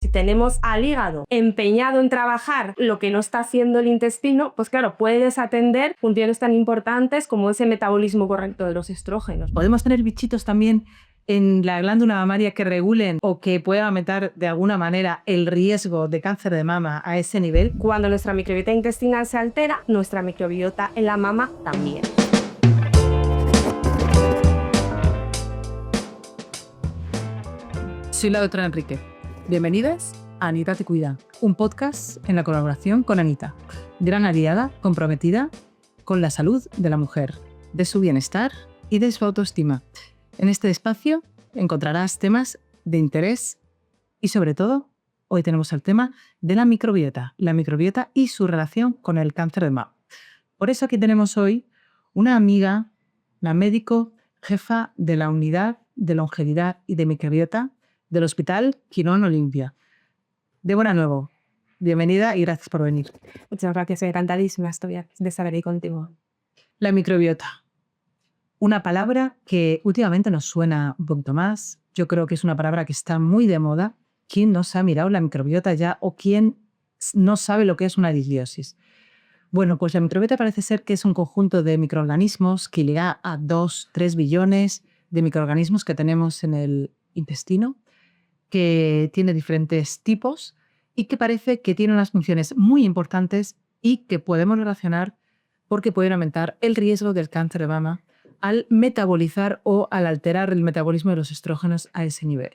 Si tenemos al hígado empeñado en trabajar lo que no está haciendo el intestino, pues claro, puede desatender funciones tan importantes como ese metabolismo correcto de los estrógenos. ¿Podemos tener bichitos también en la glándula mamaria que regulen o que puedan aumentar de alguna manera el riesgo de cáncer de mama a ese nivel? Cuando nuestra microbiota intestinal se altera, nuestra microbiota en la mama también. Soy la doctora Enrique. Bienvenidas a Anita Te Cuida, un podcast en la colaboración con Anita, gran aliada comprometida con la salud de la mujer, de su bienestar y de su autoestima. En este espacio encontrarás temas de interés y, sobre todo, hoy tenemos el tema de la microbiota y su relación con el cáncer de mama. Por eso aquí tenemos hoy una amiga, la médico jefa de la unidad de longevidad y de microbiota del Hospital Quirón Olimpia. Débora Nuevo, bienvenida y gracias por venir. Muchas gracias, encantadísima estoy de estar ahí contigo. La microbiota. Una palabra que últimamente nos suena un poquito más. Yo creo que es una palabra que está muy de moda. ¿Quién no se ha mirado la microbiota ya o quién no sabe lo que es una disbiosis? Bueno, pues la microbiota parece ser que es un conjunto de microorganismos que llega a 2-3 billones de microorganismos que tenemos en el intestino, que tiene diferentes tipos y que parece que tiene unas funciones muy importantes y que podemos relacionar porque pueden aumentar el riesgo del cáncer de mama al metabolizar o al alterar el metabolismo de los estrógenos a ese nivel.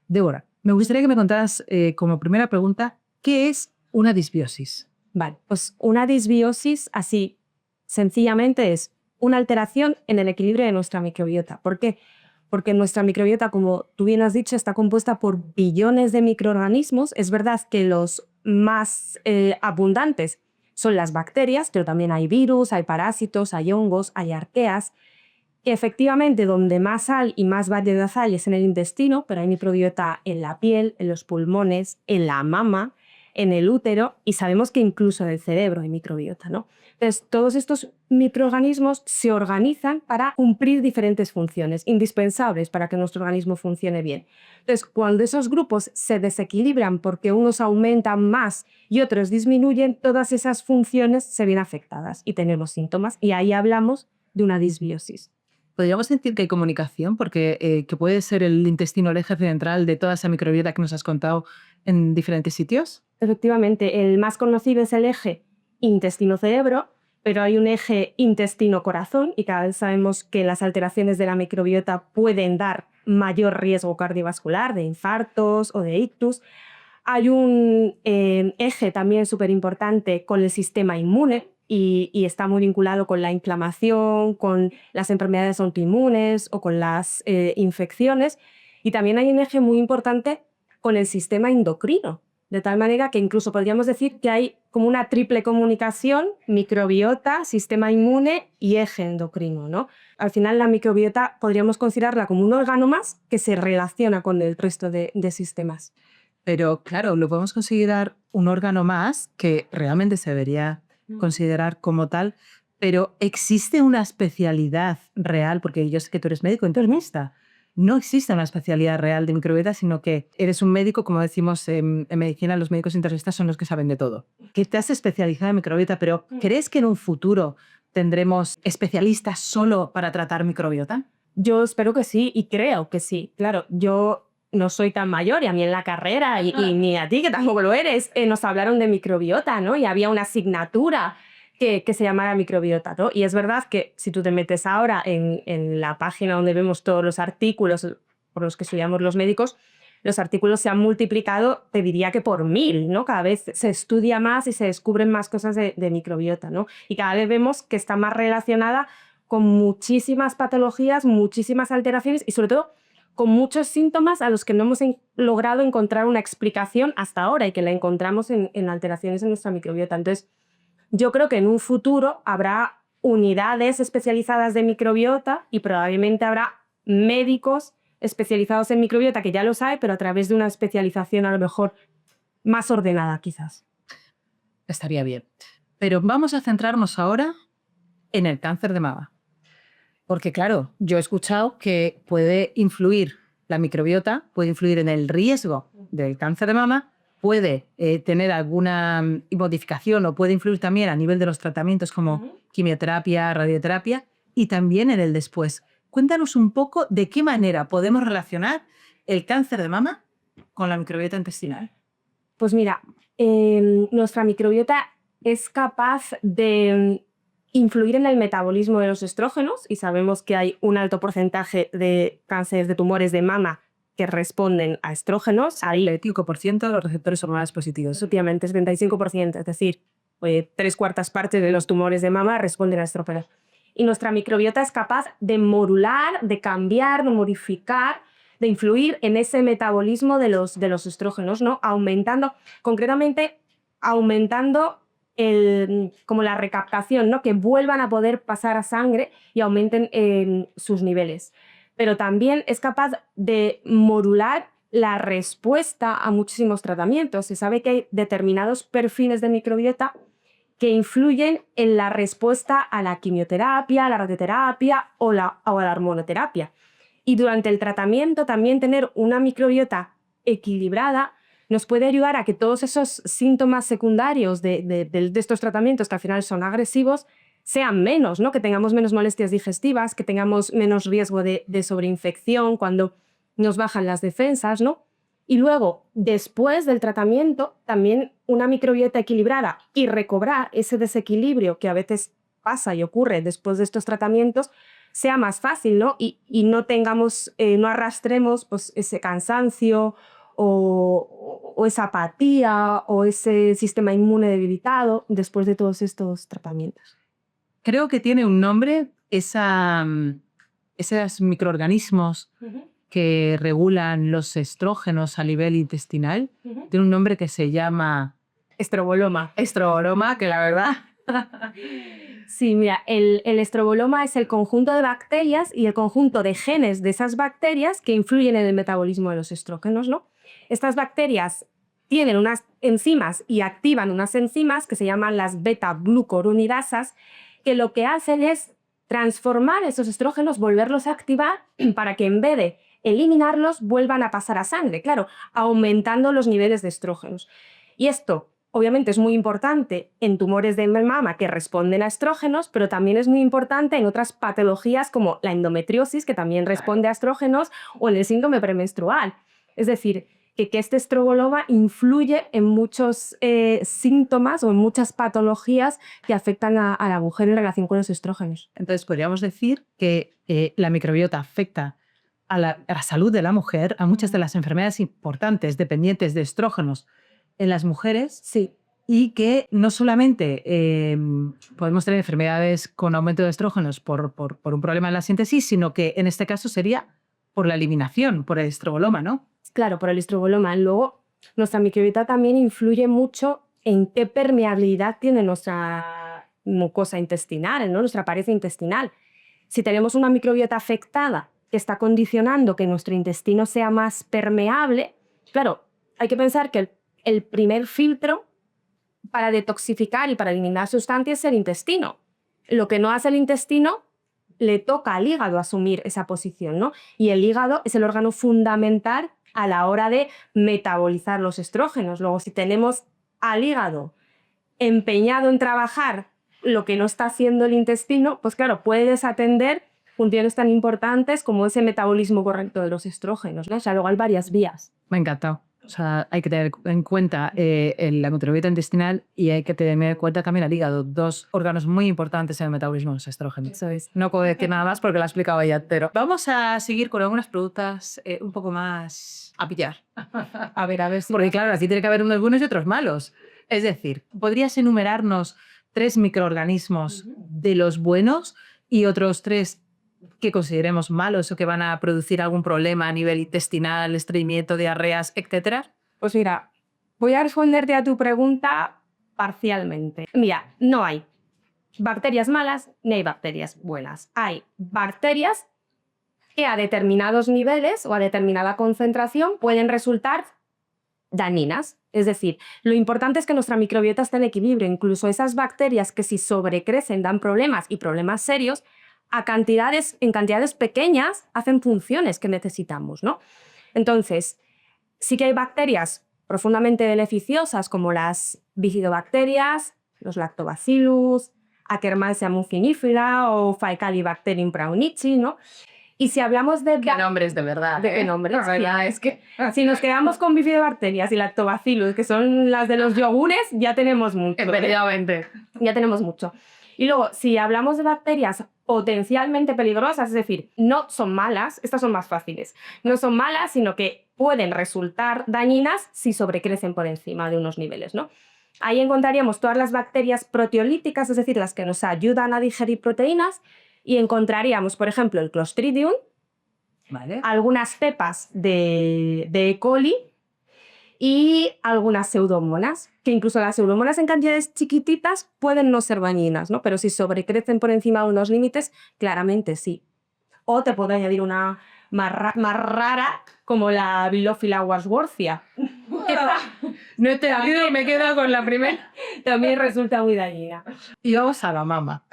Débora, me gustaría que me contaras como primera pregunta, ¿qué es una disbiosis? Vale, pues una disbiosis, así sencillamente, es una alteración en el equilibrio de nuestra microbiota. ¿Por qué? Porque nuestra microbiota, como tú bien has dicho, está compuesta por billones de microorganismos. Es verdad que los más abundantes son las bacterias, pero también hay virus, hay parásitos, hay hongos, hay arqueas. Efectivamente, donde más hay y más variedad hay es en el intestino, pero hay microbiota en la piel, en los pulmones, en la mama, en el útero, y sabemos que incluso en el cerebro hay microbiota, ¿no? Entonces, todos estos microorganismos se organizan para cumplir diferentes funciones indispensables para que nuestro organismo funcione bien. Entonces, cuando esos grupos se desequilibran porque unos aumentan más y otros disminuyen, todas esas funciones se ven afectadas y tenemos síntomas, y ahí hablamos de una disbiosis. ¿Podríamos decir que hay comunicación? Porque que puede ser el intestino el eje central de toda esa microbiota que nos has contado en diferentes sitios. Efectivamente, el más conocido es el eje intestino-cerebro, pero hay un eje intestino-corazón y cada vez sabemos que las alteraciones de la microbiota pueden dar mayor riesgo cardiovascular, de infartos o de ictus. Hay un eje también súper importante con el sistema inmune y está muy vinculado con la inflamación, con las enfermedades autoinmunes o con las infecciones. Y también hay un eje muy importante con el sistema endocrino, de tal manera que incluso podríamos decir que hay como una triple comunicación: microbiota, sistema inmune y eje endocrino, ¿no? Al final la microbiota podríamos considerarla como un órgano más que se relaciona con el resto de sistemas. Pero claro, lo podemos considerar un órgano más que realmente se debería considerar como tal, pero ¿existe una especialidad real? Porque yo sé que tú eres médico internista. No existe una especialidad real de microbiota, sino que eres un médico, como decimos en medicina, los médicos internistas son los que saben de todo. Que te has especializado en microbiota, pero ¿crees que en un futuro tendremos especialistas solo para tratar microbiota? Yo espero que sí y creo que sí. Claro, yo no soy tan mayor y a mí en la carrera y ni a ti, que tampoco lo eres, nos hablaron de microbiota, ¿no? Y había una asignatura que se llamara microbiota, ¿no? Y es verdad que si tú te metes ahora en la página donde vemos todos los artículos por los que estudiamos los médicos, los artículos se han multiplicado, te diría que por 1000, ¿no? Cada vez se estudia más y se descubren más cosas de microbiota, ¿no? Y cada vez vemos que está más relacionada con muchísimas patologías, muchísimas alteraciones y sobre todo con muchos síntomas a los que no hemos logrado encontrar una explicación hasta ahora y que la encontramos en alteraciones en nuestra microbiota. Entonces, yo creo que en un futuro habrá unidades especializadas de microbiota y probablemente habrá médicos especializados en microbiota, que ya los hay, pero a través de una especialización a lo mejor más ordenada, quizás. Estaría bien. Pero vamos a centrarnos ahora en el cáncer de mama. Porque claro, yo he escuchado que puede influir la microbiota puede influir en el riesgo del cáncer de mama, puede tener alguna modificación o puede influir también a nivel de los tratamientos como quimioterapia, radioterapia y también en el después. Cuéntanos un poco de qué manera podemos relacionar el cáncer de mama con la microbiota intestinal. Pues mira, nuestra microbiota es capaz de influir en el metabolismo de los estrógenos y sabemos que hay un alto porcentaje de cánceres de tumores de mama que responden a estrógenos. El 75% de los receptores hormonales positivos. Obviamente, 75%, es decir, 3/4 partes de los tumores de mama responden a estrógenos. Y nuestra microbiota es capaz de modular, de cambiar, de modificar, de influir en ese metabolismo de los estrógenos, ¿no? Concretamente, aumentando como la recaptación, ¿no? Que vuelvan a poder pasar a sangre y aumenten sus niveles. Pero también es capaz de modular la respuesta a muchísimos tratamientos. Se sabe que hay determinados perfiles de microbiota que influyen en la respuesta a la quimioterapia, a la radioterapia o a la hormonoterapia. Y durante el tratamiento también tener una microbiota equilibrada nos puede ayudar a que todos esos síntomas secundarios de estos tratamientos, que al final son agresivos, sean menos, ¿no? Que tengamos menos molestias digestivas, que tengamos menos riesgo de sobreinfección cuando nos bajan las defensas, ¿no? Y luego, después del tratamiento, también una microbiota equilibrada y recobrar ese desequilibrio que a veces pasa y ocurre después de estos tratamientos sea más fácil, ¿no? Y no tengamos, no arrastremos pues, ese cansancio o esa apatía o ese sistema inmune debilitado después de todos estos tratamientos. Creo que tiene un nombre esos microorganismos que regulan los estrógenos a nivel intestinal. Tiene un nombre que se llama estroboloma. Estroboloma, que la verdad... Sí, mira, el estroboloma es el conjunto de bacterias y el conjunto de genes de esas bacterias que influyen en el metabolismo de los estrógenos, ¿no? Estas bacterias tienen unas enzimas y activan unas enzimas que se llaman las beta-glucuronidasas, que lo que hacen es transformar esos estrógenos, volverlos a activar para que en vez de eliminarlos vuelvan a pasar a sangre, claro, aumentando los niveles de estrógenos. Y esto obviamente es muy importante en tumores de mama que responden a estrógenos, pero también es muy importante en otras patologías como la endometriosis, que también responde a estrógenos, o en el síndrome premenstrual. Es decir, que este estroboloma influye en muchos síntomas o en muchas patologías que afectan a la mujer en relación con los estrógenos. Entonces podríamos decir que la microbiota afecta a la salud de la mujer, a muchas de las enfermedades importantes dependientes de estrógenos en las mujeres. Sí. Y que no solamente podemos tener enfermedades con aumento de estrógenos por un problema en la síntesis, sino que en este caso sería por la eliminación, por el estroboloma, ¿no? Claro, por el estroboloma. Luego, nuestra microbiota también influye mucho en qué permeabilidad tiene nuestra mucosa intestinal, ¿no? Nuestra pared intestinal. Si tenemos una microbiota afectada que está condicionando que nuestro intestino sea más permeable, claro, hay que pensar que el primer filtro para detoxificar y para eliminar sustancias es el intestino. Lo que no hace el intestino le toca al hígado asumir esa posición, ¿no? Y el hígado es el órgano fundamental a la hora de metabolizar los estrógenos. Luego, si tenemos al hígado empeñado en trabajar lo que no está haciendo el intestino, pues claro, puede desatender funciones tan importantes como ese metabolismo correcto de los estrógenos, ¿no? O sea, luego hay varias vías. Me ha encantado. O sea, hay que tener en cuenta la microbiota intestinal y hay que tener en cuenta también el hígado, dos órganos muy importantes en el metabolismo de los estrógenos. Eso es. No puedo decir nada más porque lo ha explicado ella entero. Vamos a seguir con algunas preguntas un poco más a pillar. A ver. Porque claro, así tiene que haber unos buenos y otros malos. Es decir, ¿podrías enumerarnos 3 microorganismos de los buenos y otros 3 que consideremos malos o que van a producir algún problema a nivel intestinal, estreñimiento, diarreas, etcétera? Pues mira, voy a responderte a tu pregunta parcialmente. Mira, no hay bacterias malas ni hay bacterias buenas. Hay bacterias que a determinados niveles o a determinada concentración pueden resultar dañinas. Es decir, lo importante es que nuestra microbiota esté en equilibrio. Incluso esas bacterias que si sobrecrecen dan problemas y problemas serios, en cantidades pequeñas hacen funciones que necesitamos, ¿no? Entonces, sí que hay bacterias profundamente beneficiosas como las bifidobacterias, los lactobacillus, Akkermansia mucinifera o Faecalibacterium brownici, ¿no? Y si hablamos de... Qué nombres, de verdad. ¿Qué nombres? La verdad es que... Si nos quedamos con bifidobacterias y lactobacillus, que son las de los yogures, ya tenemos mucho. Efectivamente. Ya tenemos mucho. Y luego, si hablamos de bacterias potencialmente peligrosas, es decir, no son malas, estas son más fáciles, no son malas, sino que pueden resultar dañinas si sobrecrecen por encima de unos niveles, ¿no? Ahí encontraríamos todas las bacterias proteolíticas, es decir, las que nos ayudan a digerir proteínas, y encontraríamos, por ejemplo, el Clostridium, ¿Vale? algunas cepas de E. coli y algunas pseudomonas, que incluso las pseudomonas en cantidades chiquititas pueden no ser dañinas, ¿no? Pero si sobrecrecen por encima de unos límites, claramente sí. O te puedo añadir una más rara, como la Bilophila wadsworthia. No he entendido y me he quedado con la primera. También resulta muy dañina. Y vamos a la mama.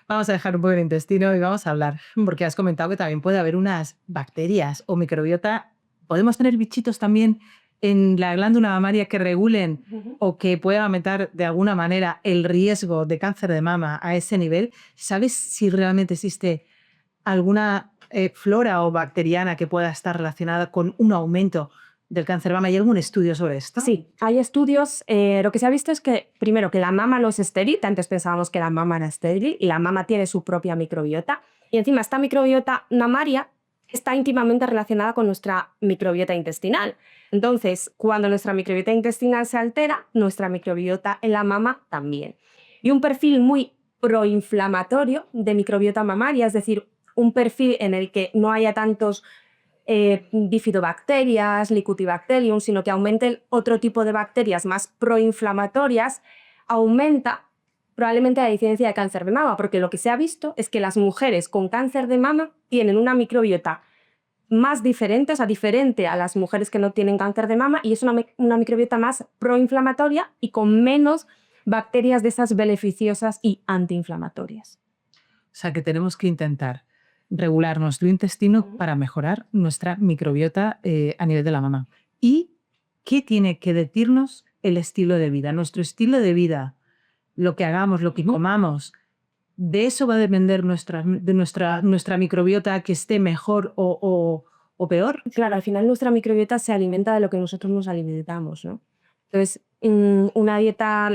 Vamos a dejar un poco el intestino y vamos a hablar, porque has comentado que también puede haber unas bacterias o microbiota. ¿Podemos tener bichitos también en la glándula mamaria que regulen o que puedan aumentar de alguna manera el riesgo de cáncer de mama a ese nivel? ¿Sabes si realmente existe alguna flora o bacteriana que pueda estar relacionada con un aumento del cáncer de mama? ¿Hay algún estudio sobre esto? Sí, hay estudios. Lo que se ha visto es que, primero, que la mama no es estéril. Antes pensábamos que la mama era estéril y la mama tiene su propia microbiota. Y encima esta microbiota mamaria está íntimamente relacionada con nuestra microbiota intestinal. Entonces, cuando nuestra microbiota intestinal se altera, nuestra microbiota en la mama también. Y un perfil muy proinflamatorio de microbiota mamaria, es decir, un perfil en el que no haya tantos bifidobacterias, Licutibacterium, sino que aumenten otro tipo de bacterias más proinflamatorias, aumenta probablemente la incidencia de cáncer de mama, porque lo que se ha visto es que las mujeres con cáncer de mama tienen una microbiota más diferente, o sea, diferente a las mujeres que no tienen cáncer de mama, y es una microbiota más proinflamatoria y con menos bacterias de esas beneficiosas y antiinflamatorias. O sea, que tenemos que intentar regular nuestro intestino para mejorar nuestra microbiota a nivel de la mama. ¿Y qué tiene que decirnos el estilo de vida? Nuestro estilo de vida, lo que hagamos, lo que comamos, ¿de eso va a depender nuestra microbiota que esté mejor o peor? Claro, al final nuestra microbiota se alimenta de lo que nosotros nos alimentamos, ¿no? Entonces, una dieta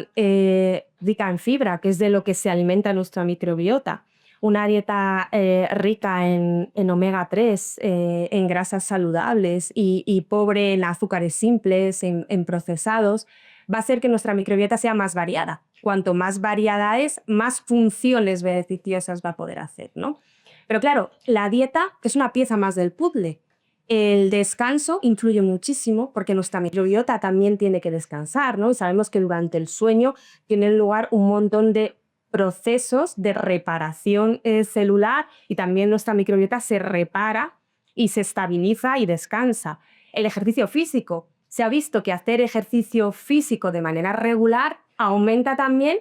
rica en fibra, que es de lo que se alimenta nuestra microbiota, una dieta rica en omega 3, en grasas saludables y pobre en azúcares simples, en procesados, va a hacer que nuestra microbiota sea más variada. Cuanto más variada es, más funciones beneficiosas va a poder hacer, ¿no? Pero claro, la dieta es una pieza más del puzzle. El descanso influye muchísimo porque nuestra microbiota también tiene que descansar, ¿no? Y sabemos que durante el sueño tienen lugar un montón de procesos de reparación celular y también nuestra microbiota se repara y se estabiliza y descansa. El ejercicio físico. Se ha visto que hacer ejercicio físico de manera regular aumenta también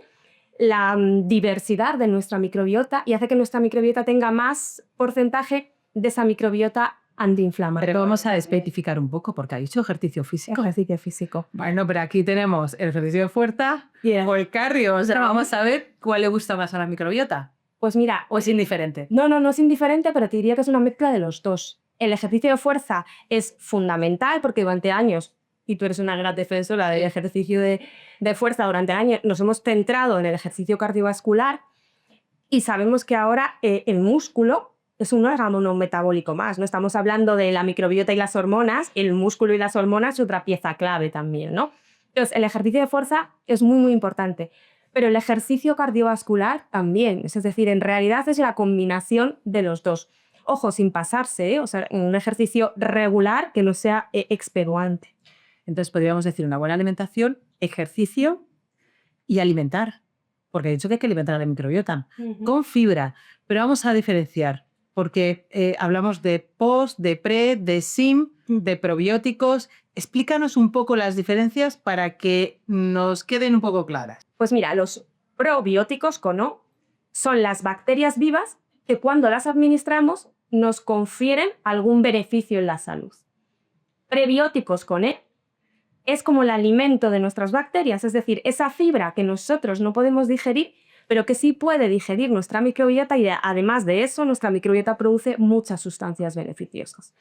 la diversidad de nuestra microbiota y hace que nuestra microbiota tenga más porcentaje de esa microbiota antiinflamatoria. Pero vamos a especificar un poco, porque ha dicho ejercicio físico. Ejercicio físico. Bueno, pero aquí tenemos el ejercicio de fuerza o el cardio. O sea, vamos a ver cuál le gusta más a la microbiota. Pues mira... ¿O es indiferente? No es indiferente, pero te diría que es una mezcla de los dos. El ejercicio de fuerza es fundamental porque durante años, y tú eres una gran defensora del ejercicio de fuerza, durante años nos hemos centrado en el ejercicio cardiovascular y sabemos que ahora el músculo es un órgano metabólico más, ¿no? Estamos hablando de la microbiota y las hormonas, el músculo y las hormonas es otra pieza clave también, ¿no? Entonces, el ejercicio de fuerza es muy, muy importante, pero el ejercicio cardiovascular también, es decir, en realidad es la combinación de los dos. Ojo, sin pasarse, ¿eh? O sea, un ejercicio regular que no sea extenuante. Entonces, podríamos decir una buena alimentación, ejercicio y alimentar, porque he dicho que hay que alimentar a la microbiota con fibra, pero vamos a diferenciar. Porque hablamos de post, de pre, de sim, de probióticos. Explícanos un poco las diferencias para que nos queden un poco claras. Pues mira, los probióticos con O son las bacterias vivas que cuando las administramos nos confieren algún beneficio en la salud. Prebióticos con E es como el alimento de nuestras bacterias, es decir, esa fibra que nosotros no podemos digerir, pero que sí puede digerir nuestra microbiota y además de eso nuestra microbiota produce muchas sustancias beneficiosas.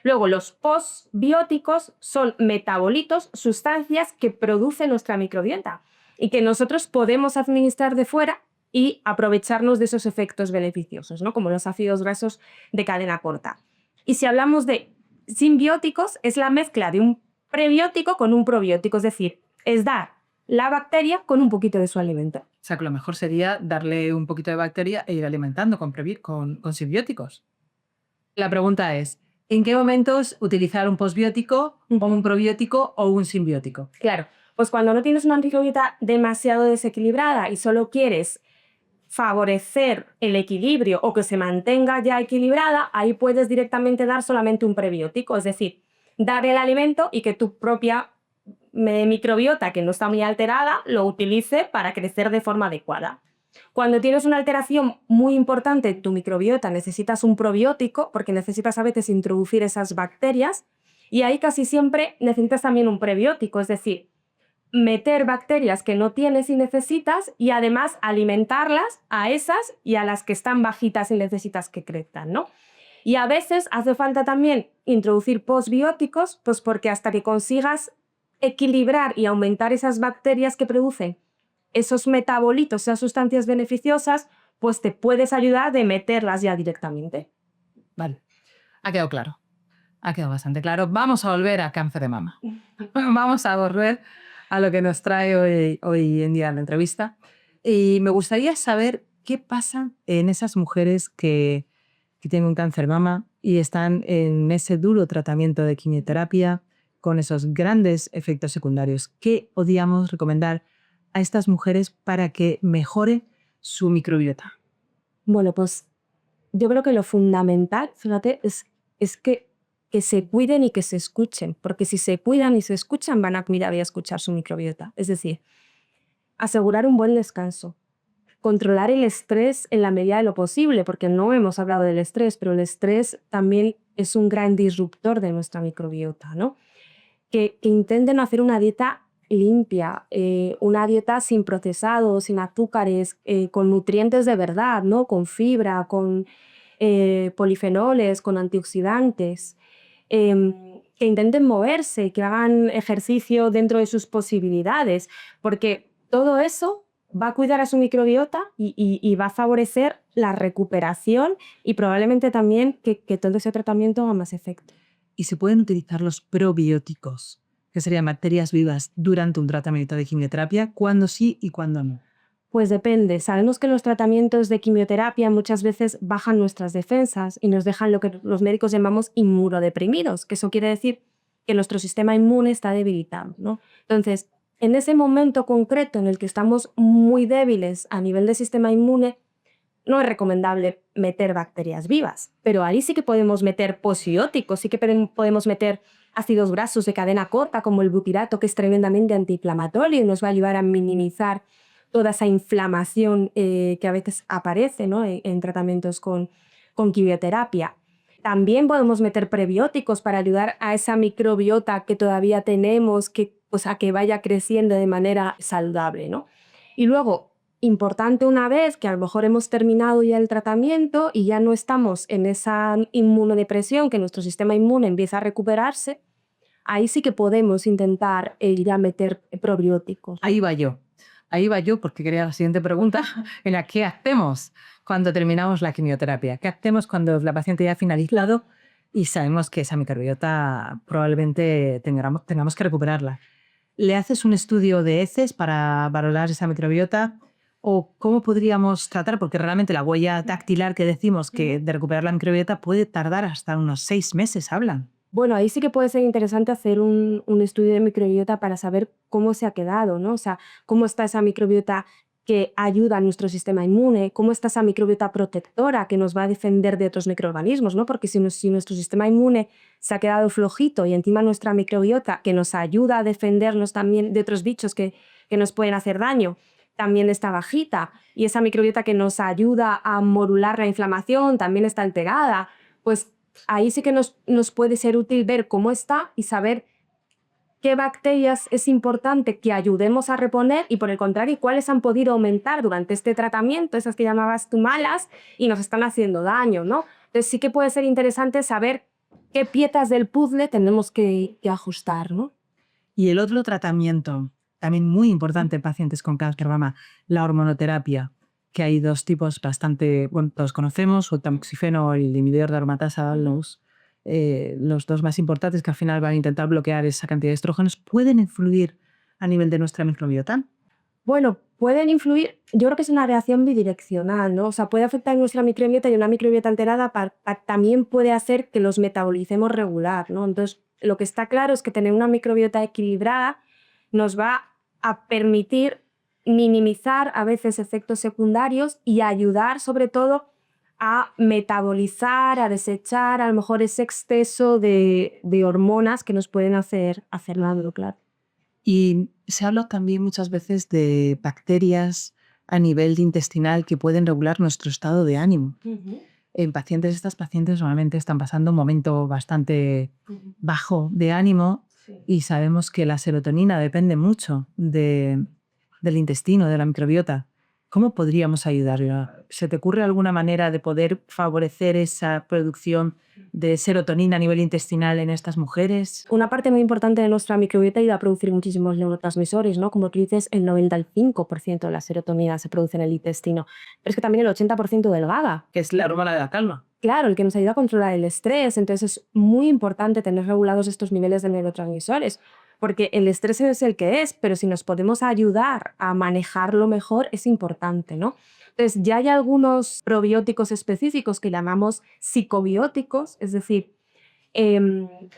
Luego los postbióticos son metabolitos, sustancias que produce nuestra microbiota y que nosotros podemos administrar de fuera y aprovecharnos de esos efectos beneficiosos, ¿no? Como los ácidos grasos de cadena corta. Y si hablamos de simbióticos, es la mezcla de un prebiótico con un probiótico, es decir, es dar la bacteria con un poquito de su alimento. O sea, que lo mejor sería darle un poquito de bacteria e ir alimentando con simbióticos. La pregunta es, ¿en qué momentos utilizar un posbiótico o un probiótico o un simbiótico? Claro, pues cuando no tienes una microbiota demasiado desequilibrada y solo quieres favorecer el equilibrio o que se mantenga ya equilibrada, ahí puedes directamente dar solamente un prebiótico, es decir, dar el alimento y que tu propia microbiota, que no está muy alterada, lo utilice para crecer de forma adecuada. Cuando tienes una alteración muy importante en tu microbiota, necesitas un probiótico porque necesitas a veces introducir esas bacterias y ahí casi siempre necesitas también un prebiótico, es decir, meter bacterias que no tienes y necesitas y además alimentarlas a esas y a las que están bajitas y necesitas que crezcan, ¿no? Y a veces hace falta también introducir postbióticos, pues porque hasta que consigas equilibrar y aumentar esas bacterias que producen esos metabolitos, esas sustancias beneficiosas, pues te puedes ayudar de meterlas ya directamente. Vale, ha quedado claro. Ha quedado bastante claro. Vamos a volver a cáncer de mama. Vamos a volver a lo que nos trae hoy en día en la entrevista. Y me gustaría saber qué pasa en esas mujeres que tienen un cáncer de mama y están en ese duro tratamiento de quimioterapia con esos grandes efectos secundarios. ¿Qué podríamos recomendar a estas mujeres para que mejore su microbiota? Bueno, pues yo creo que lo fundamental, fíjate, es que se cuiden y que se escuchen, porque si se cuidan y se escuchan van a cuidar y a escuchar su microbiota. Es decir, asegurar un buen descanso, controlar el estrés en la medida de lo posible, porque no hemos hablado del estrés, pero el estrés también es un gran disruptor de nuestra microbiota, ¿no? Que intenten hacer una dieta limpia, una dieta sin procesados, sin azúcares, con nutrientes de verdad, ¿no? Con fibra, con polifenoles, con antioxidantes, que intenten moverse, que hagan ejercicio dentro de sus posibilidades, porque todo eso va a cuidar a su microbiota y va a favorecer la recuperación y probablemente también que todo ese tratamiento haga más efecto. Y se pueden utilizar los probióticos, que serían bacterias vivas, durante un tratamiento de quimioterapia, ¿cuándo sí y cuándo no? Pues depende. Sabemos que los tratamientos de quimioterapia muchas veces bajan nuestras defensas y nos dejan lo que los médicos llamamos inmunodeprimidos, que eso quiere decir que nuestro sistema inmune está debilitado, ¿no? Entonces, en ese momento concreto en el que estamos muy débiles a nivel de sistema inmune, no es recomendable meter bacterias vivas, pero ahí sí que podemos meter posbióticos, sí que podemos meter ácidos grasos de cadena corta como el butirato, que es tremendamente antiinflamatorio y nos va a ayudar a minimizar toda esa inflamación que a veces aparece, ¿no? en tratamientos con quimioterapia. También podemos meter prebióticos para ayudar a esa microbiota que todavía tenemos, pues a que vaya creciendo de manera saludable, ¿no? Y luego, importante una vez que a lo mejor hemos terminado ya el tratamiento y ya no estamos en esa inmunodepresión, que nuestro sistema inmune empieza a recuperarse, ahí sí que podemos intentar ir a meter probióticos. Ahí va yo porque quería la siguiente pregunta, en la ¿qué hacemos cuando terminamos la quimioterapia? ¿Qué hacemos cuando la paciente ya ha finalizado y sabemos que esa microbiota probablemente tengamos que recuperarla? ¿Le haces un estudio de heces para valorar esa microbiota? ¿O cómo podríamos tratar? Porque realmente la huella dactilar que decimos que de recuperar la microbiota puede tardar hasta unos 6 meses, hablan. Bueno, ahí sí que puede ser interesante hacer un estudio de microbiota para saber cómo se ha quedado, ¿no? O sea, cómo está esa microbiota que ayuda a nuestro sistema inmune, cómo está esa microbiota protectora que nos va a defender de otros microorganismos, ¿no? Porque si nuestro sistema inmune se ha quedado flojito y encima nuestra microbiota que nos ayuda a defendernos también de otros bichos que nos pueden hacer daño, también está bajita y esa microbiota que nos ayuda a modular la inflamación también está alterada, pues ahí sí que nos puede ser útil ver cómo está y saber qué bacterias es importante que ayudemos a reponer y, por el contrario, cuáles han podido aumentar durante este tratamiento, esas que llamabas tú malas, y nos están haciendo daño, ¿no? Entonces sí que puede ser interesante saber qué piezas del puzzle tenemos que ajustar, ¿no? Y el otro tratamiento, también muy importante en pacientes con cáncer de mama, la hormonoterapia, que hay dos tipos bastante, bueno, todos conocemos, el tamoxifeno o el inhibidor de aromatasa, los dos más importantes que al final van a intentar bloquear esa cantidad de estrógenos, ¿pueden influir a nivel de nuestra microbiota? Bueno, pueden influir, yo creo que es una reacción bidireccional, ¿no? O sea, puede afectar nuestra microbiota y una microbiota alterada también puede hacer que los metabolicemos regular, ¿no? Entonces, lo que está claro es que tener una microbiota equilibrada nos va a permitir minimizar a veces efectos secundarios y ayudar sobre todo a metabolizar, a desechar a lo mejor ese exceso de hormonas que nos pueden hacer daño, claro. Y se habla también muchas veces de bacterias a nivel intestinal que pueden regular nuestro estado de ánimo. En pacientes, estas pacientes normalmente están pasando un momento bastante bajo de ánimo y sabemos que la serotonina depende mucho del intestino, de la microbiota. ¿Cómo podríamos ayudarla? ¿Se te ocurre alguna manera de poder favorecer esa producción de serotonina a nivel intestinal en estas mujeres? Una parte muy importante de nuestra microbiota ayuda a producir muchísimos neurotransmisores, ¿no? Como tú dices, el 95% de la serotonina se produce en el intestino, pero es que también el 80% del GABA. Que es la hormona de la calma. Claro, el que nos ayuda a controlar el estrés. Entonces es muy importante tener regulados estos niveles de neurotransmisores, porque el estrés es el que es, pero si nos podemos ayudar a manejarlo mejor es importante, ¿no? Entonces ya hay algunos probióticos específicos que llamamos psicobióticos, es decir,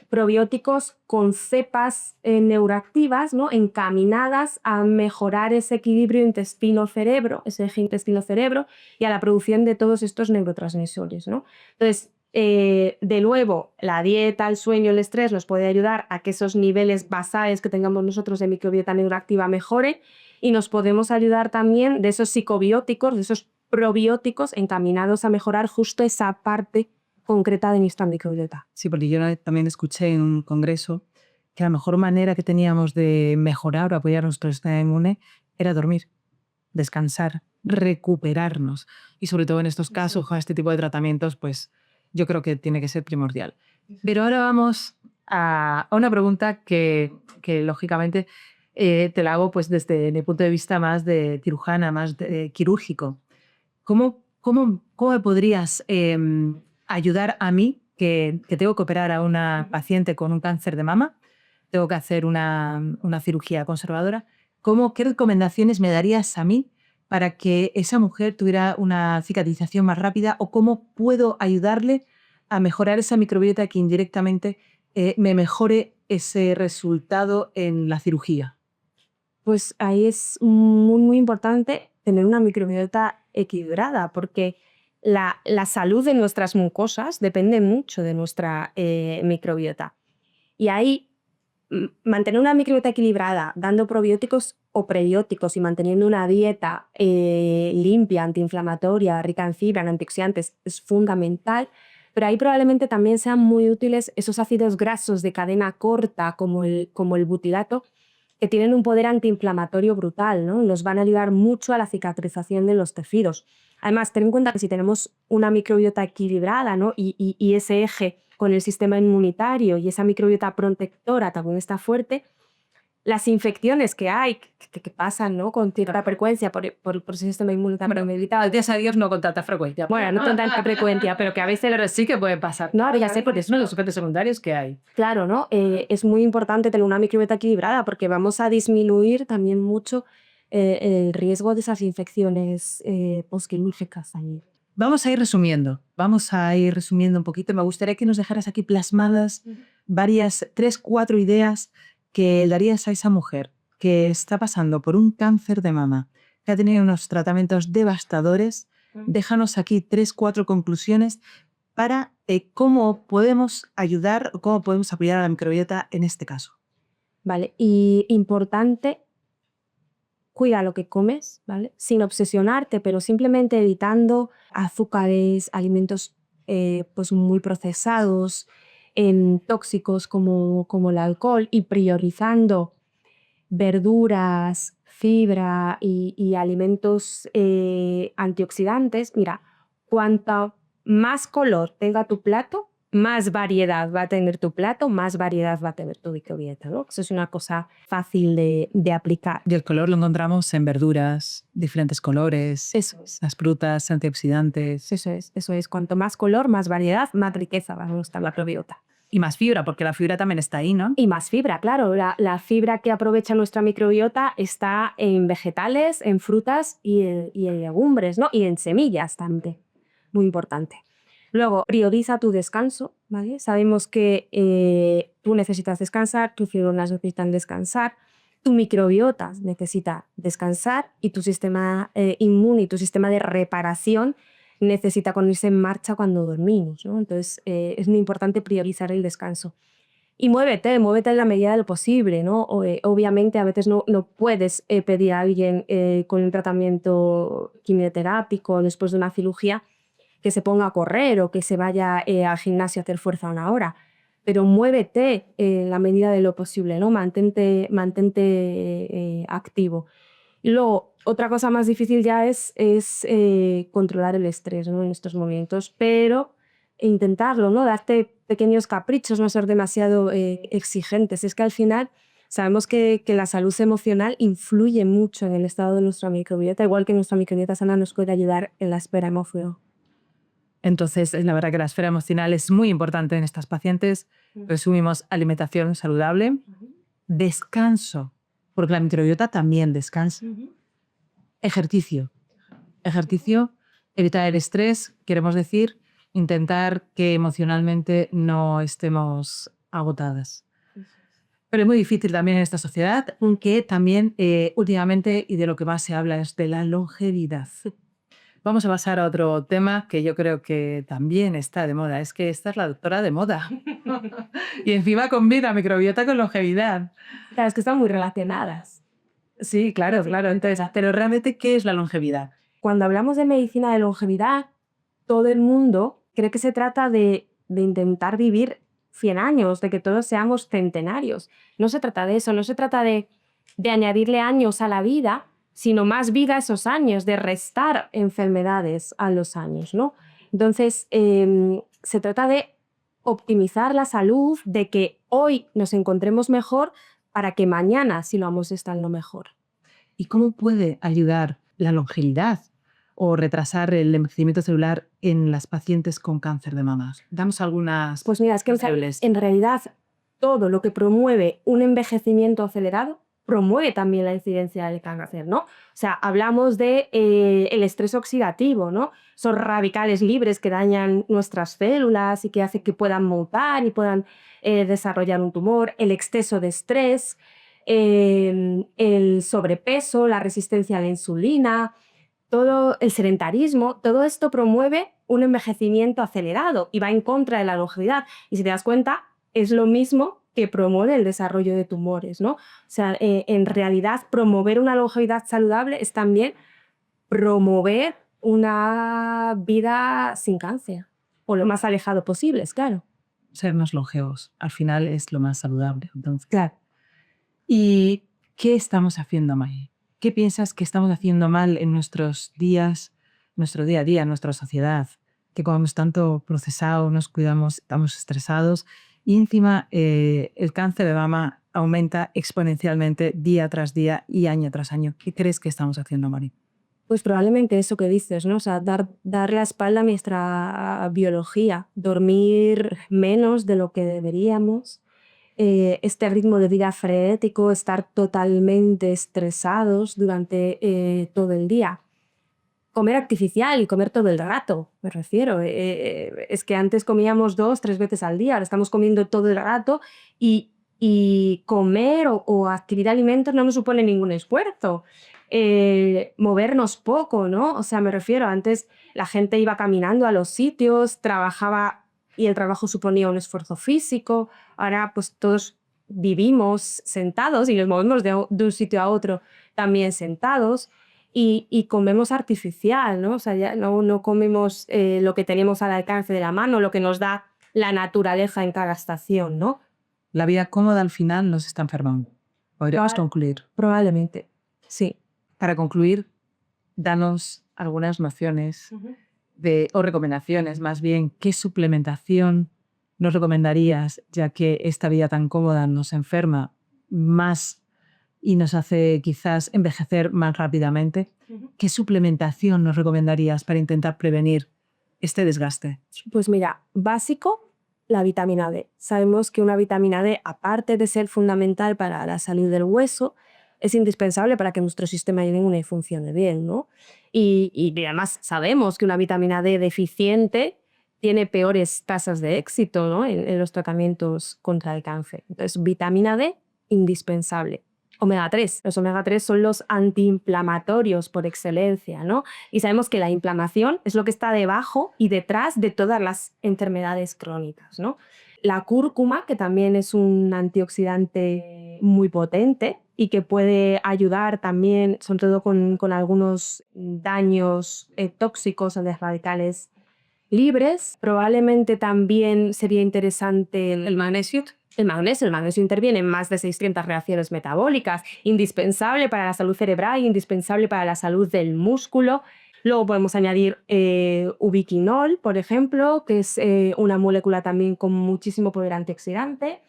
probióticos con cepas neuroactivas, ¿no? Encaminadas a mejorar ese equilibrio intestino-cerebro, ese eje intestino-cerebro, y a la producción de todos estos neurotransmisores, ¿no? Entonces, de nuevo, la dieta, el sueño, el estrés nos puede ayudar a que esos niveles basales que tengamos nosotros de microbiota neuroactiva mejoren, y nos podemos ayudar también de esos psicobióticos, de esos probióticos encaminados a mejorar justo esa parte concreta de nuestra microbiota. Sí, porque yo también escuché en un congreso que la mejor manera que teníamos de mejorar o apoyar nuestro sistema inmune era dormir, descansar, recuperarnos. Y sobre todo en estos casos, con este tipo de tratamientos, pues yo creo que tiene que ser primordial. Pero ahora vamos a una pregunta que lógicamente te la hago pues desde mi punto de vista más de cirujana, más de, quirúrgico. ¿Cómo me podrías ayudar a mí, que tengo que operar a una paciente con un cáncer de mama, tengo que hacer una cirugía conservadora? ¿Qué recomendaciones me darías a mí para que esa mujer tuviera una cicatrización más rápida, o cómo puedo ayudarle a mejorar esa microbiota que indirectamente me mejore ese resultado en la cirugía? Pues ahí es muy, muy importante tener una microbiota equilibrada, porque la salud de nuestras mucosas depende mucho de nuestra microbiota. Y ahí mantener una microbiota equilibrada, dando probióticos o prebióticos y manteniendo una dieta limpia, antiinflamatoria, rica en fibra, en antioxidantes, es fundamental. Pero ahí probablemente también sean muy útiles esos ácidos grasos de cadena corta, como el butilato, que tienen un poder antiinflamatorio brutal, ¿no? Nos van a ayudar mucho a la cicatrización de los tejidos. Además, ten en cuenta que si tenemos una microbiota equilibrada, ¿no? y ese eje con el sistema inmunitario y esa microbiota protectora también está fuerte, las infecciones que hay, que pasan, ¿no? Con cierta frecuencia por el sistema inmunitario debilitado. Gracias a Dios no con tanta frecuencia. Bueno, no con tanta frecuencia, pero que a veces... Pero sí que puede pasar. No, ya sé, porque es uno de los efectos secundarios que hay. Claro, ¿no? Es muy importante tener una microbiota equilibrada porque vamos a disminuir también mucho el riesgo de esas infecciones posquirúrgicas ahí. Vamos a ir resumiendo un poquito. Me gustaría que nos dejaras aquí plasmadas varias, 3, 4 ideas que darías a esa mujer que está pasando por un cáncer de mama, que ha tenido unos tratamientos devastadores. Déjanos aquí 3, 4 conclusiones para cómo podemos ayudar o cómo podemos apoyar a la microbiota en este caso. Vale, y importante cuida lo que comes, ¿vale? Sin obsesionarte, pero simplemente evitando azúcares, alimentos pues muy procesados, tóxicos como el alcohol, y priorizando verduras, fibra y alimentos antioxidantes. Mira, cuanto más color tenga tu plato, más variedad va a tener tu plato, más variedad va a tener tu microbiota, ¿no? Eso es una cosa fácil de aplicar. Y el color lo encontramos en verduras, diferentes colores, Eso es. las frutas, antioxidantes. Eso es. Cuanto más color, más variedad, más riqueza va a estar la microbiota. Y más fibra, porque la fibra también está ahí, ¿no? Y más fibra, claro. La fibra que aprovecha nuestra microbiota está en vegetales, en frutas y en legumbres, ¿no? Y en semillas también. Muy importante. Luego, prioriza tu descanso, ¿vale? Sabemos que tú necesitas descansar, tus células necesitan descansar, tu microbiota necesita descansar y tu sistema inmune y tu sistema de reparación necesita ponerse en marcha cuando dormimos, ¿no? Entonces, es muy importante priorizar el descanso. Y muévete en la medida de lo posible, ¿no? Obviamente a veces no puedes pedir a alguien con un tratamiento quimioterápico después de una cirugía que se ponga a correr o que se vaya al gimnasio a hacer fuerza 1 hora. Pero muévete en la medida de lo posible, ¿no? Mantente activo. Y luego, otra cosa más difícil ya es controlar el estrés, ¿no? En estos momentos, pero intentarlo, ¿no? Darte pequeños caprichos, no ser demasiado exigentes. Es que al final sabemos que la salud emocional influye mucho en el estado de nuestra microbiota, igual que nuestra microbiota sana nos puede ayudar en la esfera emocional. Entonces, la verdad que la esfera emocional es muy importante en estas pacientes. Resumimos: alimentación saludable, descanso, porque la microbiota también descansa, ejercicio, evitar el estrés, queremos decir, intentar que emocionalmente no estemos agotadas. Pero es muy difícil también en esta sociedad, que también últimamente, y de lo que más se habla, es de la longevidad. Vamos a pasar a otro tema que yo creo que también está de moda. Es que esta es la doctora de moda. Y encima combina microbiota con longevidad. Claro, es que están muy relacionadas. Sí, claro. Entonces, pero realmente, ¿qué es la longevidad? Cuando hablamos de medicina de longevidad, todo el mundo cree que se trata de intentar vivir 100 años, de que todos seamos centenarios. No se trata de eso, no se trata de añadirle años a la vida, sino más vida a esos años, de restar enfermedades a los años, ¿no? Entonces, se trata de optimizar la salud, de que hoy nos encontremos mejor para que mañana sí lo vamos a estar lo mejor. ¿Y cómo puede ayudar la longevidad o retrasar el envejecimiento celular en las pacientes con cáncer de mama? Damos algunas. Pues mira, es que en realidad todo lo que promueve un envejecimiento acelerado promueve también la incidencia del cáncer, ¿no? O sea, hablamos de el estrés oxidativo, ¿no? Son radicales libres que dañan nuestras células y que hacen que puedan mutar y puedan desarrollar un tumor, el exceso de estrés, el sobrepeso, la resistencia a la insulina, todo el sedentarismo, todo esto promueve un envejecimiento acelerado y va en contra de la longevidad. Y si te das cuenta, es lo mismo que promueve el desarrollo de tumores, ¿no? O sea, en realidad, promover una longevidad saludable es también promover una vida sin cáncer, o lo más alejado posible, claro. Ser más longevos, al final es lo más saludable. Entonces. Claro. ¿Y qué estamos haciendo mal? ¿Qué piensas que estamos haciendo mal en nuestros días, nuestro día a día, en nuestra sociedad? Que comemos tanto procesado, nos cuidamos, estamos estresados y encima el cáncer de mama aumenta exponencialmente día tras día y año tras año. ¿Qué crees que estamos haciendo mal? Pues probablemente eso que dices, ¿no? O sea, dar la espalda a nuestra biología, dormir menos de lo que deberíamos, este ritmo de vida frenético, estar totalmente estresados durante todo el día. Comer artificial y comer todo el rato, me refiero. Es que antes comíamos 2, 3 veces al día, ahora estamos comiendo todo el rato y comer o adquirir alimentos no nos supone ningún esfuerzo. Movernos poco, ¿no? O sea, me refiero, antes la gente iba caminando a los sitios, trabajaba y el trabajo suponía un esfuerzo físico. Ahora pues todos vivimos sentados y nos movemos de un sitio a otro también sentados y comemos artificial, ¿no? O sea, ya no comemos lo que tenemos al alcance de la mano, lo que nos da la naturaleza en cada estación, ¿no? La vida cómoda al final nos está enfermando. Podríamos concluir. Probablemente, sí. Para concluir, danos algunas nociones o recomendaciones, más bien, ¿qué suplementación nos recomendarías, ya que esta vida tan cómoda nos enferma más y nos hace quizás envejecer más rápidamente? ¿Qué suplementación nos recomendarías para intentar prevenir este desgaste? Pues mira, básico, la vitamina D. Sabemos que una vitamina D, aparte de ser fundamental para la salud del hueso, es indispensable para que nuestro sistema inmune funcione bien, ¿no? Y además sabemos que una vitamina D deficiente tiene peores tasas de éxito, ¿no? en los tratamientos contra el cáncer. Entonces, vitamina D, indispensable. Omega 3. Los omega 3 son los antiinflamatorios por excelencia, ¿no? Y sabemos que la inflamación es lo que está debajo y detrás de todas las enfermedades crónicas, ¿no? La cúrcuma, que también es un antioxidante muy potente y que puede ayudar también, sobre todo con algunos daños tóxicos o de radicales libres. Probablemente también sería interesante ¿El magnesio? el magnesio interviene en más de 600 reacciones metabólicas, indispensable para la salud cerebral, indispensable para la salud del músculo. Luego podemos añadir ubiquinol, por ejemplo, que es una molécula también con muchísimo poder antioxidante.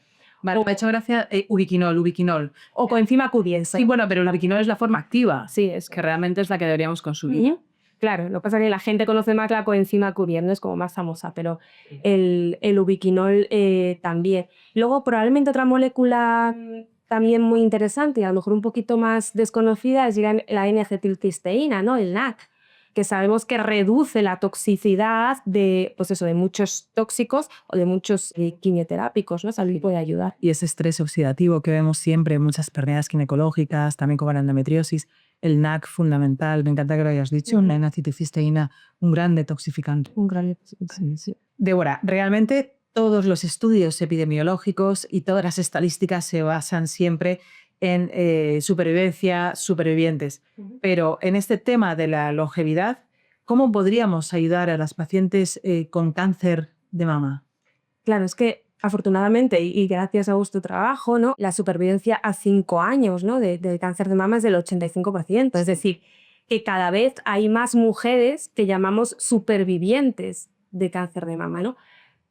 Vale, me ha hecho gracia ubiquinol. O coenzima Q10. Sí, bueno, pero el ubiquinol es la forma activa. Sí, es Que realmente es la que deberíamos consumir. Claro, lo que pasa es que la gente conoce más la coenzima Q10, no es como más famosa, pero el ubiquinol también. Luego, probablemente otra molécula también muy interesante y a lo mejor un poquito más desconocida es la N-acetilcisteína, ¿no? El NAC, que sabemos que reduce la toxicidad de, pues eso, de muchos tóxicos o de muchos quimioterápicos, ¿no? Esa puede ayudar. Y ese estrés oxidativo que vemos siempre en muchas enfermedades ginecológicas, también como la endometriosis, el NAC fundamental, me encanta que lo hayas dicho, la N-acetilcisteína, un gran detoxificante. Un gran detoxificante. Sí. Débora, realmente todos los estudios epidemiológicos y todas las estadísticas se basan siempre en supervivencia, supervivientes. Pero en este tema de la longevidad, ¿cómo podríamos ayudar a las pacientes con cáncer de mama? Claro, es que afortunadamente y gracias a vuestro trabajo, ¿no? La supervivencia a 5 años, ¿no? de cáncer de mama es del 85%. Es decir, que cada vez hay más mujeres que llamamos supervivientes de cáncer de mama, ¿no?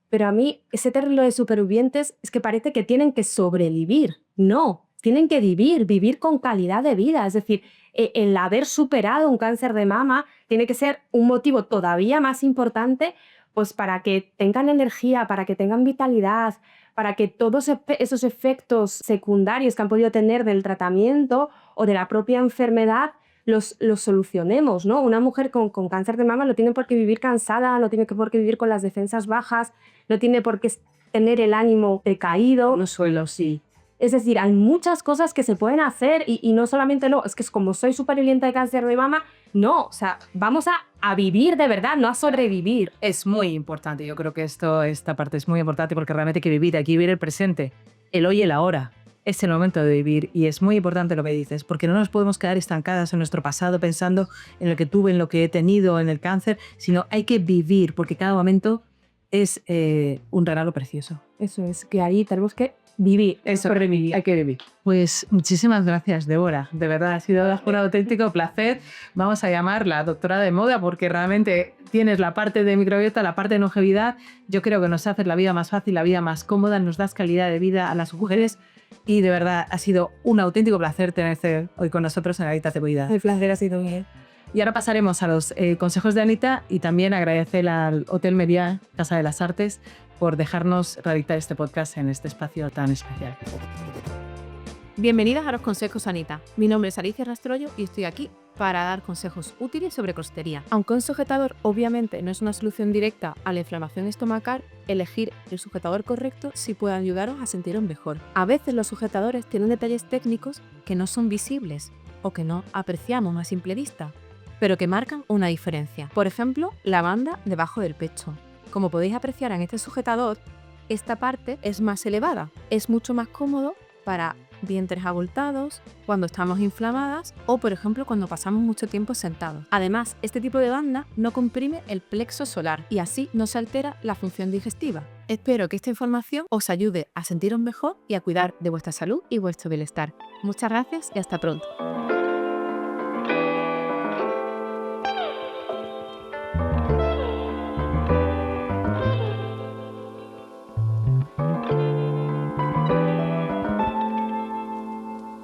Pero a mí ese término de supervivientes es que parece que tienen que sobrevivir. No, tienen que vivir con calidad de vida. Es decir, el haber superado un cáncer de mama tiene que ser un motivo todavía más importante, pues para que tengan energía, para que tengan vitalidad, para que todos esos efectos secundarios que han podido tener del tratamiento o de la propia enfermedad los solucionemos, ¿no? Una mujer con cáncer de mama no tiene por qué vivir cansada, no tiene por qué vivir con las defensas bajas, no tiene por qué tener el ánimo decaído. No suelo, sí. Es decir, hay muchas cosas que se pueden hacer y no solamente es que es como soy superviviente de cáncer de mama, no, o sea, vamos a vivir de verdad, no a sobrevivir. Es muy importante, yo creo que esta parte es muy importante porque realmente hay que vivir el presente, el hoy y el ahora. Es el momento de vivir y es muy importante lo que dices, porque no nos podemos quedar estancadas en nuestro pasado pensando en lo que tuve, en lo que he tenido, en el cáncer, sino hay que vivir porque cada momento es un regalo precioso. Eso es, que ahí tenemos que vivir, Sobrevivir, hay que vivir. Pues muchísimas gracias, Débora. De verdad, ha sido un auténtico placer. Vamos a llamarla doctora de moda porque realmente tienes la parte de microbiota, la parte de longevidad. Yo creo que nos haces la vida más fácil, la vida más cómoda, nos das calidad de vida a las mujeres y de verdad ha sido un auténtico placer tenerte hoy con nosotros en Haritas de Cuidar. El placer ha sido mío. Y ahora pasaremos a los consejos de Anita y también agradecer al Hotel Meliá, Casa de las Artes, por dejarnos realizar este podcast en este espacio tan especial. Bienvenidas a los consejos Anita. Mi nombre es Alicia Rastrollo y estoy aquí para dar consejos útiles sobre costería. Aunque un sujetador obviamente no es una solución directa a la inflamación estomacal, elegir el sujetador correcto sí puede ayudaros a sentiros mejor. A veces los sujetadores tienen detalles técnicos que no son visibles o que no apreciamos a simple vista, pero que marcan una diferencia. Por ejemplo, la banda debajo del pecho. Como podéis apreciar en este sujetador, esta parte es más elevada. Es mucho más cómodo para vientres abultados, cuando estamos inflamadas o, por ejemplo, cuando pasamos mucho tiempo sentados. Además, este tipo de banda no comprime el plexo solar y así no se altera la función digestiva. Espero que esta información os ayude a sentiros mejor y a cuidar de vuestra salud y vuestro bienestar. Muchas gracias y hasta pronto.